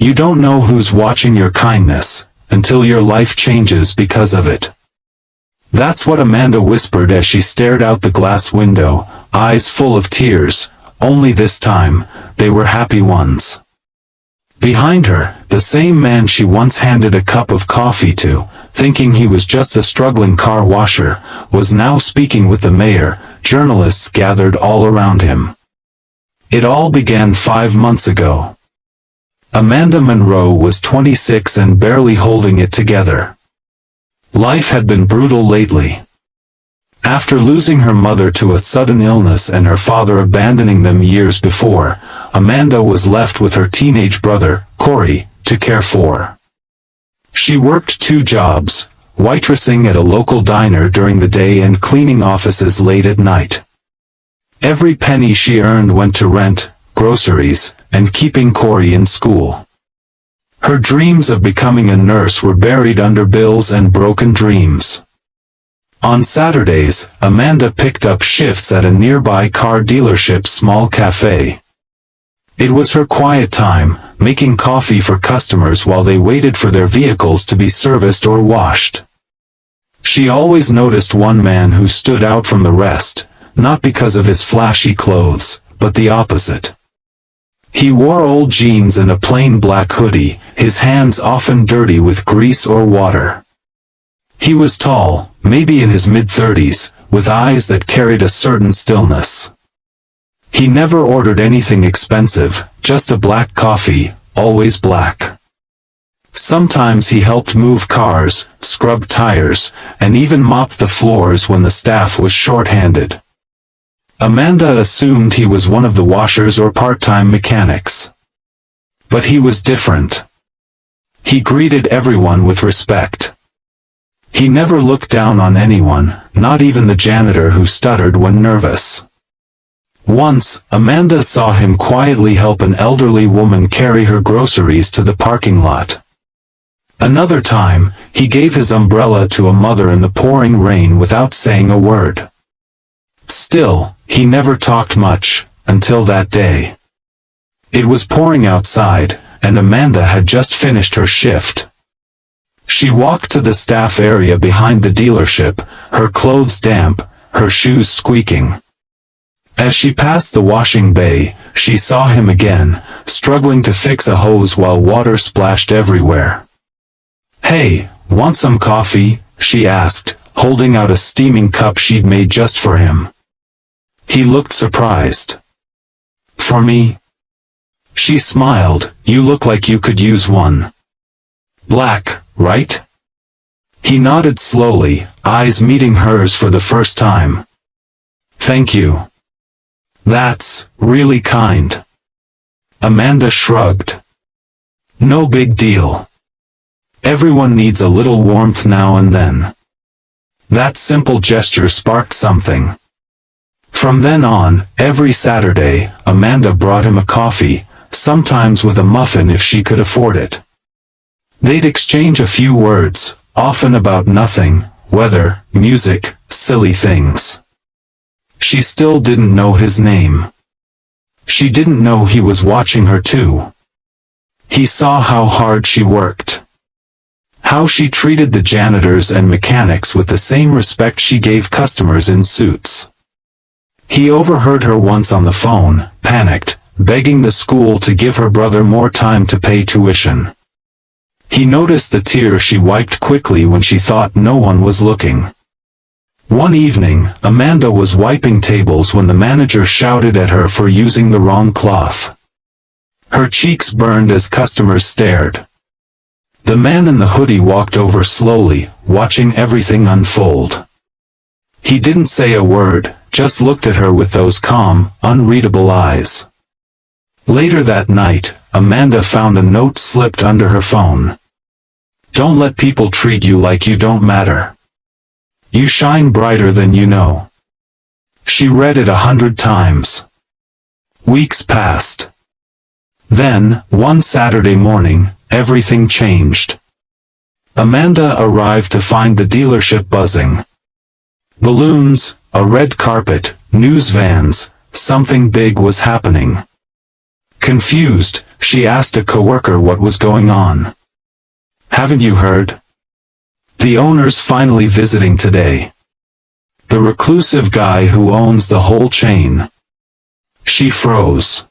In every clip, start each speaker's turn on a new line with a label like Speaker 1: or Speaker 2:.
Speaker 1: You don't know who's watching your kindness, until your life changes because of it. That's what Amanda whispered as she stared out the glass window, eyes full of tears, only this time, they were happy ones. Behind her, the same man she once handed a cup of coffee to, thinking he was just a struggling car washer, was now speaking with the mayor. Journalists gathered all around him. It all began 5 months ago. Amanda Monroe was 26 and barely holding it together. Life had been brutal lately. After losing her mother to a sudden illness and her father abandoning them years before, Amanda was left with her teenage brother, Corey, to care for. She worked 2 jobs, waitressing at a local diner during the day and cleaning offices late at night. Every penny she earned went to rent, groceries, and keeping Corey in school. Her dreams of becoming a nurse were buried under bills and broken dreams. On Saturdays, Amanda picked up shifts at a nearby car dealership's small cafe. It was her quiet time, making coffee for customers while they waited for their vehicles to be serviced or washed. She always noticed one man who stood out from the rest, not because of his flashy clothes, but the opposite. He wore old jeans and a plain black hoodie, his hands often dirty with grease or water. He was tall, maybe in his mid-30s, with eyes that carried a certain stillness. He never ordered anything expensive, just a black coffee, always black. Sometimes he helped move cars, scrubbed tires, and even mopped the floors when the staff was short-handed. Amanda assumed he was one of the washers or part-time mechanics. But he was different. He greeted everyone with respect. He never looked down on anyone, not even the janitor who stuttered when nervous. Once, Amanda saw him quietly help an elderly woman carry her groceries to the parking lot. Another time, he gave his umbrella to a mother in the pouring rain without saying a word. Still, he never talked much, until that day. It was pouring outside, and Amanda had just finished her shift. She walked to the staff area behind the dealership, her clothes damp, her shoes squeaking. As she passed the washing bay, she saw him again, struggling to fix a hose while water splashed everywhere. "Hey, want some coffee?" she asked, holding out a steaming cup she'd made just for him. He looked surprised. "For me?" She smiled. "You look like you could use one. Black, right?" He nodded slowly, eyes meeting hers for the first time. "Thank you. That's really kind." Amanda shrugged. "No big deal. Everyone needs a little warmth now and then." That simple gesture sparked something. From then on, every Saturday, Amanda brought him a coffee, sometimes with a muffin if she could afford it. They'd exchange a few words, often about nothing, weather, music, silly things. She still didn't know his name. She didn't know he was watching her too. He saw how hard she worked. How she treated the janitors and mechanics with the same respect she gave customers in suits. He overheard her once on the phone, panicked, begging the school to give her brother more time to pay tuition. He noticed the tear she wiped quickly when she thought no one was looking. One evening, Amanda was wiping tables when the manager shouted at her for using the wrong cloth. Her cheeks burned as customers stared. The man in the hoodie walked over slowly, watching everything unfold. He didn't say a word, just looked at her with those calm, unreadable eyes. Later that night, Amanda found a note slipped under her phone. "Don't let people treat you like you don't matter. You shine brighter than you know." She read it 100 times. Weeks passed. Then, one Saturday morning, everything changed. Amanda arrived to find the dealership buzzing. Balloons, a red carpet, news vans, something big was happening. Confused, she asked a coworker what was going on. "Haven't you heard? The owner's finally visiting today. The reclusive guy who owns the whole chain." She froze.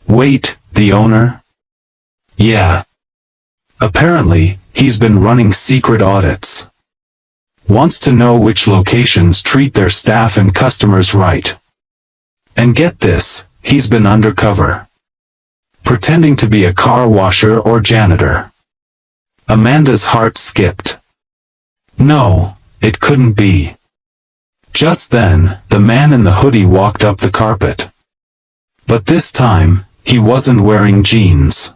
Speaker 1: "Wait, the owner?" "Yeah. Apparently, he's been running secret audits. Wants to know which locations treat their staff and customers right. And get this, he's been undercover, pretending to be a car washer or janitor." Amanda's heart skipped. No, it couldn't be. Just then, the man in the hoodie walked up the carpet. But this time, he wasn't wearing jeans.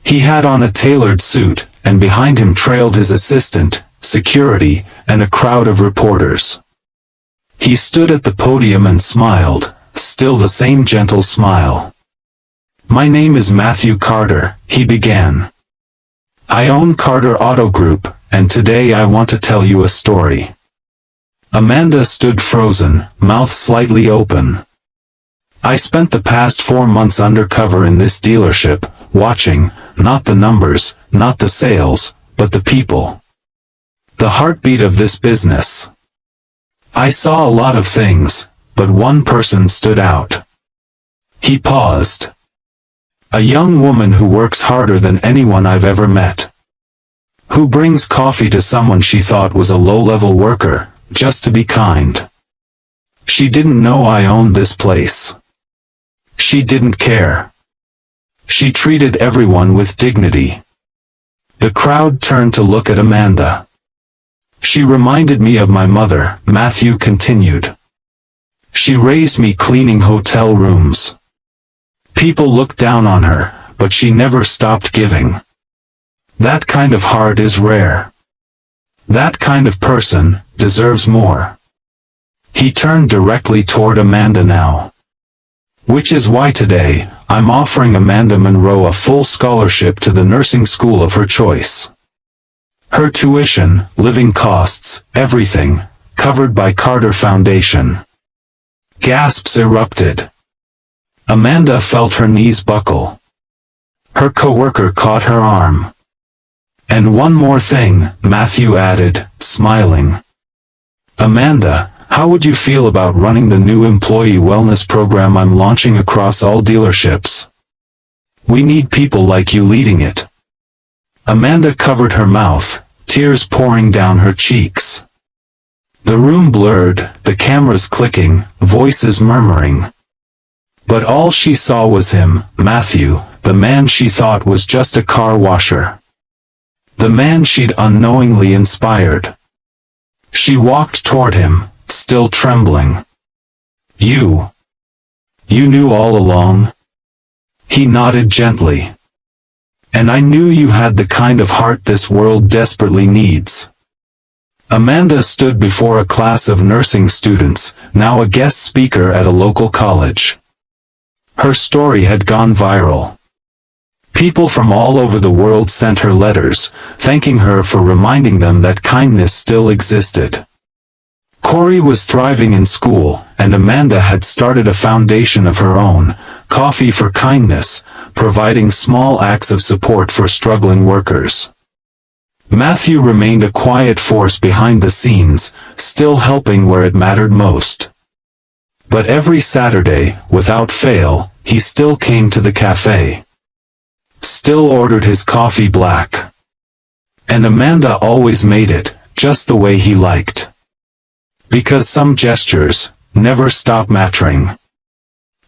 Speaker 1: He had on a tailored suit, and behind him trailed his assistant, security, and a crowd of reporters. He stood at the podium and smiled, still the same gentle smile. "My name is Matthew Carter," he began. "I own Carter Auto Group, and today I want to tell you a story." Amanda stood frozen, mouth slightly open. "I spent the past 4 months undercover in this dealership, watching, not the numbers, not the sales, but the people. The heartbeat of this business. I saw a lot of things, but one person stood out." He paused. "A young woman who works harder than anyone I've ever met. Who brings coffee to someone she thought was a low-level worker, just to be kind. She didn't know I owned this place. She didn't care. She treated everyone with dignity." The crowd turned to look at Amanda. "She reminded me of my mother," Matthew continued. "She raised me cleaning hotel rooms. People looked down on her, but she never stopped giving. That kind of heart is rare. That kind of person deserves more." He turned directly toward Amanda now. "Which is why today, I'm offering Amanda Monroe a full scholarship to the nursing school of her choice. Her tuition, living costs, everything, covered by Carter Foundation." Gasps erupted. Amanda felt her knees buckle. Her coworker caught her arm. "And one more thing," Matthew added, smiling. "Amanda, how would you feel about running the new employee wellness program I'm launching across all dealerships? We need people like you leading it." Amanda covered her mouth, tears pouring down her cheeks. The room blurred, the cameras clicking, voices murmuring. But all she saw was him, Matthew, the man she thought was just a car washer. The man she'd unknowingly inspired. She walked toward him, still trembling. You knew all along?" He nodded gently. "And I knew you had the kind of heart this world desperately needs." Amanda stood before a class of nursing students, now a guest speaker at a local college. Her story had gone viral. People from all over the world sent her letters, thanking her for reminding them that kindness still existed. Corey was thriving in school, and Amanda had started a foundation of her own, Coffee for Kindness, providing small acts of support for struggling workers. Matthew remained a quiet force behind the scenes, still helping where it mattered most. But every Saturday, without fail, he still came to the cafe. Still ordered his coffee black. And Amanda always made it, just the way he liked. Because some gestures never stop mattering.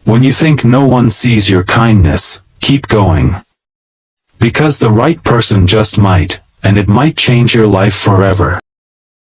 Speaker 1: When you think no one sees your kindness, keep going. Because the right person just might, and it might change your life forever.